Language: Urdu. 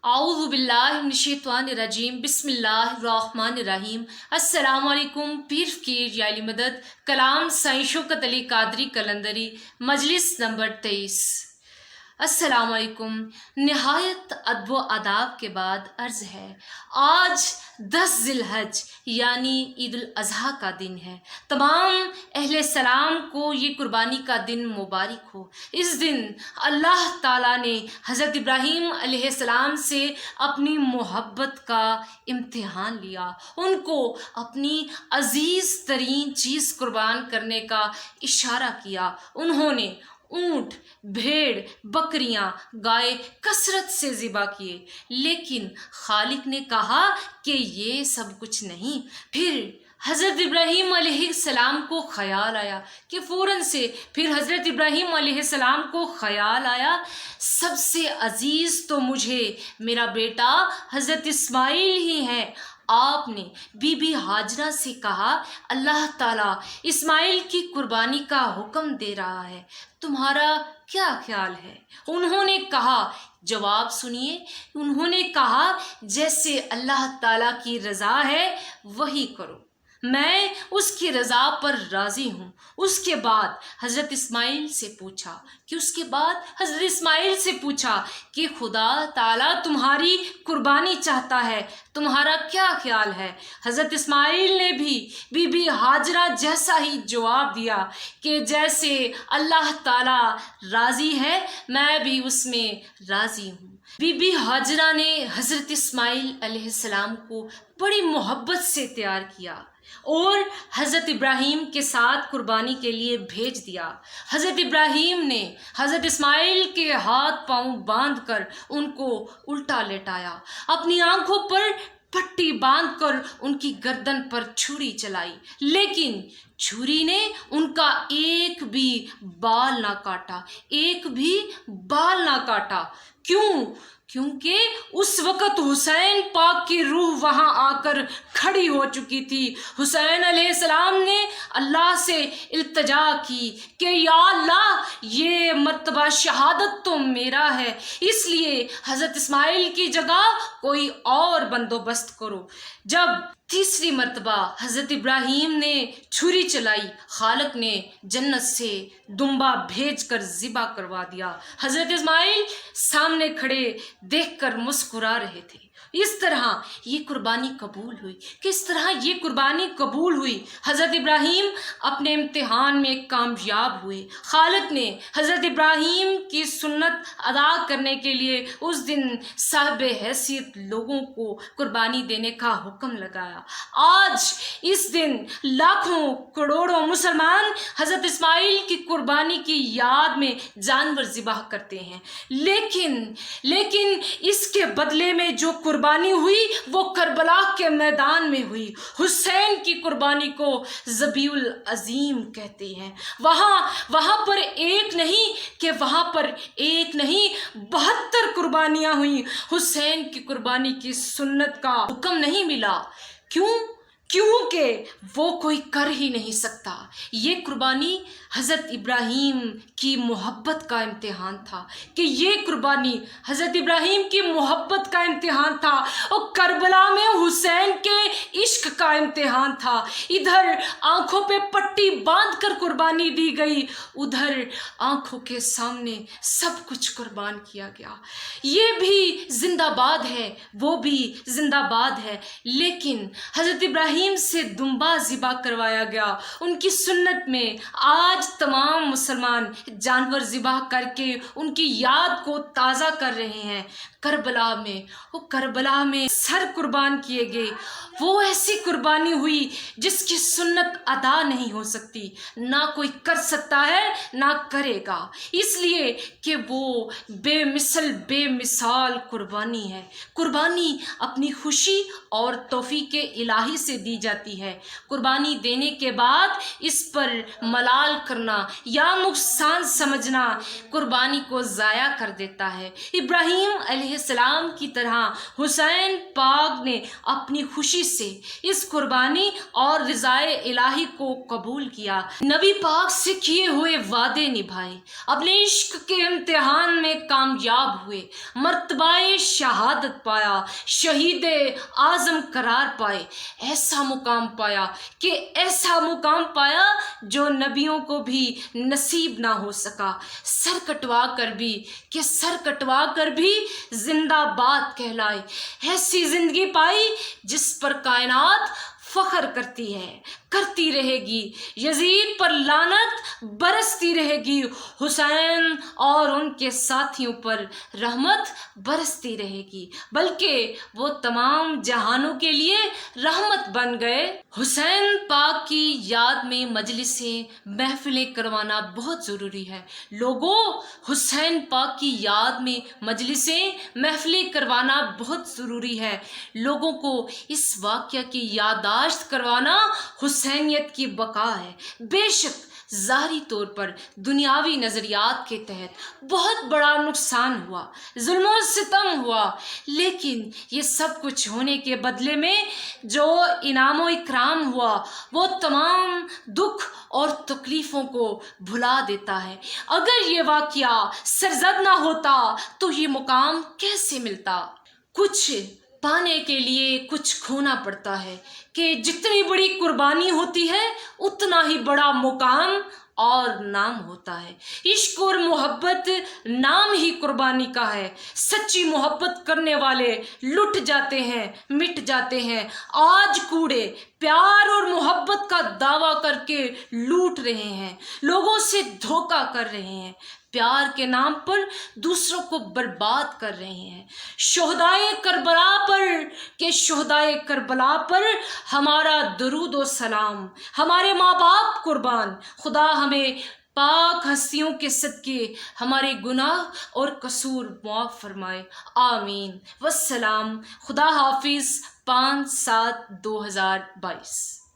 اعوذ باللہ من الشیطان الرجیم بسم اللہ الرحمن الرحیم السلام علیکم پیر فقیر یا علی مدد کلام سائیں شوکت علی قادری قلندری مجلس نمبر 23۔ السلام علیکم۔ نہایت ادب و آداب کے بعد عرض ہے، آج 10 ذی الحج یعنی عید الاضحیٰ کا دن ہے۔ تمام اہل سلام کو یہ قربانی کا دن مبارک ہو۔ اس دن اللہ تعالیٰ نے حضرت ابراہیم علیہ السلام سے اپنی محبت کا امتحان لیا، ان کو اپنی عزیز ترین چیز قربان کرنے کا اشارہ کیا۔ انہوں نے اونٹ، بھیڑ، بکریاں، گائے کثرت سے ذبح کیے، لیکن خالق نے کہا کہ یہ سب کچھ نہیں۔ پھر حضرت ابراہیم علیہ السلام کو خیال آیا کہ حضرت ابراہیم علیہ السلام کو خیال آیا سب سے عزیز تو مجھے میرا بیٹا حضرت اسماعیل ہی ہے۔ آپ نے بی بی ہاجرہ سے کہا، اللہ تعالیٰ اسماعیل کی قربانی کا حکم دے رہا ہے، تمہارا کیا خیال ہے؟ انہوں نے کہا، جواب سنیے، انہوں نے کہا جیسے اللہ تعالیٰ کی رضا ہے وہی کرو، میں اس کی رضا پر راضی ہوں۔ اس کے بعد حضرت اسماعیل سے پوچھا کہ خدا تعالیٰ تمہاری قربانی چاہتا ہے، تمہارا کیا خیال ہے؟ حضرت اسماعیل نے بھی بی بی ہاجرہ جیسا ہی جواب دیا کہ جیسے اللہ تعالیٰ راضی ہے میں بھی اس میں راضی ہوں۔ بی بی ہاجرہ نے حضرت اسماعیل علیہ السلام کو بڑی محبت سے تیار کیا اور حضرت ابراہیم کے ساتھ قربانی کے لیے بھیج دیا۔ حضرت ابراہیم نے حضرت اسماعیل کے ہاتھ پاؤں باندھ کر ان کو الٹا لیٹایا، اپنی آنکھوں پر پٹی باندھ کر ان کی گردن پر چھری چلائی، لیکن چھری نے ان کا ایک بھی بال نہ کاٹا۔ کیونکہ اس وقت حسین پاک کی روح وہاں آ کر کھڑی ہو چکی تھی۔ حسین علیہ السلام نے اللہ سے التجا کی کہ یا اللہ، یہ مرتبہ شہادت تو میرا ہے، اس لیے حضرت اسماعیل کی جگہ کوئی اور بندوبست کرو۔ جب تیسری مرتبہ حضرت ابراہیم نے چھری چلائی، خالق نے جنت سے دمبا بھیج کر ذبح کروا دیا۔ حضرت اسماعیل سامنے کھڑے دیکھ کر مسکرا رہے تھے۔ اس طرح یہ قربانی قبول ہوئی۔ حضرت ابراہیم اپنے امتحان میں کامیاب ہوئے۔ خالق نے حضرت ابراہیم کی سنت ادا کرنے کے لیے اس دن صاحب حیثیت لوگوں کو قربانی دینے کا حکم لگایا۔ آج اس دن لاکھوں کروڑوں مسلمان حضرت اسماعیل کی قربانی کی یاد میں جانور ذبح کرتے ہیں، لیکن اس کے بدلے میں جو قربانی ہوئی وہ کربلا کے میدان میں ہوئی۔ حسین کی قربانی کو ذبیح العظیم کہتے ہیں۔ وہاں پر ایک نہیں 72 قربانیاں ہوئیں۔ حسین کی قربانی کی سنت کا حکم نہیں ملا، کیونکہ وہ کوئی کر ہی نہیں سکتا۔ یہ قربانی حضرت ابراہیم کی محبت کا امتحان تھا اور کربلا میں حسین کے عشق کا امتحان تھا۔ ادھر آنکھوں پہ پٹی باندھ کر قربانی دی گئی، ادھر آنکھوں کے سامنے سب کچھ قربان کیا گیا۔ یہ بھی زندہ باد ہے، وہ بھی زندہ باد ہے، لیکن حضرت ابراہیم سے دمبا ذبح کروایا گیا۔ ان کی سنت میں آج تمام مسلمان جانور ذبح کر کے ان کی یاد کو تازہ کر رہے ہیں۔ کربلا میں سر قربان کیے گئے، وہ ایسی قربانی ہوئی جس کی سنت ادا نہیں ہو سکتی، نہ کوئی کر سکتا ہے نہ کرے گا، اس لیے کہ وہ بے مثال قربانی ہے۔ قربانی اپنی خوشی اور توفیق الہی سے دی جاتی ہے۔ قربانی دینے کے بعد اس پر ملال کرنا یا نقصان سمجھنا قربانی کو ضائع کر دیتا ہے۔ ابراہیم علیہ السلام کی طرح حسین پاک نے اپنی خوشی سے اس قربانی اور رضائے الہی کو قبول کیا، نبی پاک سے کیے ہوئے وعدے نبھائے، اپنے عشق کے امتحان میں کامیاب ہوئے، مرتبہ شہادت پایا، شہید اعظم قرار پائے، ایسا مقام پایا جو نبیوں کو بھی نصیب نہ ہو سکا، سر کٹوا کر بھی زندہ باد کہلائے، ایسی زندگی پائی جس پر کائنات فخر کرتی رہے گی، یزید پر لعنت برستی رہے گی، حسین اور ان کے ساتھیوں پر رحمت برستی رہے گی، بلکہ وہ تمام جہانوں کے لیے رحمت بن گئے۔ حسین پاک کی یاد میں مجلسیں، محفلیں کروانا بہت ضروری ہے۔ لوگوں، حسین پاک کی یاد میں مجلسیں، محفلیں کروانا بہت ضروری ہے۔ لوگوں کو اس واقعہ کی یادداشت کروانا حسینیت کی بقا ہے۔ بے شک ظاہری طور پر دنیاوی نظریات کے تحت بہت بڑا نقصان ہوا، ظلم و ستم ہوا، لیکن یہ سب کچھ ہونے کے بدلے میں جو انعام و اکرام ہوا وہ تمام دکھ اور تکلیفوں کو بھلا دیتا ہے۔ اگر یہ واقعہ سرزد نہ ہوتا تو یہ مقام کیسے ملتا؟ کچھ پانے کے لیے کچھ کھونا پڑتا ہے کہ جتنی بڑی قربانی ہوتی ہے اتنا ہی بڑا مقام اور نام ہوتا ہے۔ عشق اور محبت نام ہی قربانی کا ہے۔ سچی محبت کرنے والے لٹ جاتے ہیں، مٹ جاتے ہیں۔ آج کوڑے پیار اور محبت کا دعویٰ کر کے لوٹ رہے ہیں، لوگوں سے دھوکہ کر رہے ہیں، پیار کے نام پر دوسروں کو برباد کر رہے ہیں۔ شہدائے کربلا پر ہمارا درود و سلام، ہمارے ماں باپ قربان، خدا ہمیں پاک ہستیوں کے صدقے ہمارے گناہ اور قصور معاف فرمائے، آمین والسلام۔ خدا حافظ، 5/7/2022۔